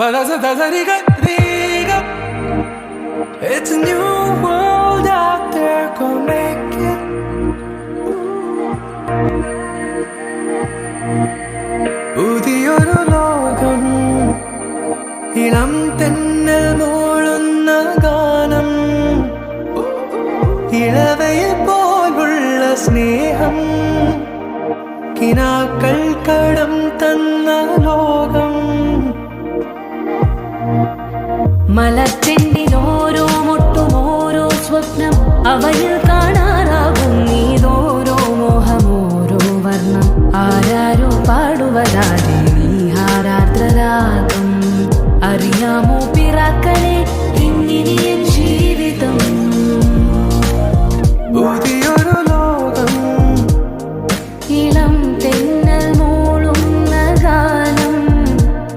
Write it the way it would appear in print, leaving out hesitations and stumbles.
It's a new world out there, go make it. പുതിയൊരു ലോകം, ഇളം തെന്നൽ മൂളുന്ന ഗാനം, ഇളവയിൽ പോലുള്ള സ്നേഹം, കിനാക്കൾ കടം തന്ന ലോകം. മലച്ചെണ്ടിൽ ഓരോ മുട്ടും ഓരോ സ്വപ്നം, അവയിൽ കാണാറാകും നീതോരോ മോഹം, ഓരോ വർണ്ണം. ആരാരോ പാടുവതാതെ നീഹാരാർദ്രരാഗം. അറിയാമോ പിറാക്കളെ, ഇന്നിനിയും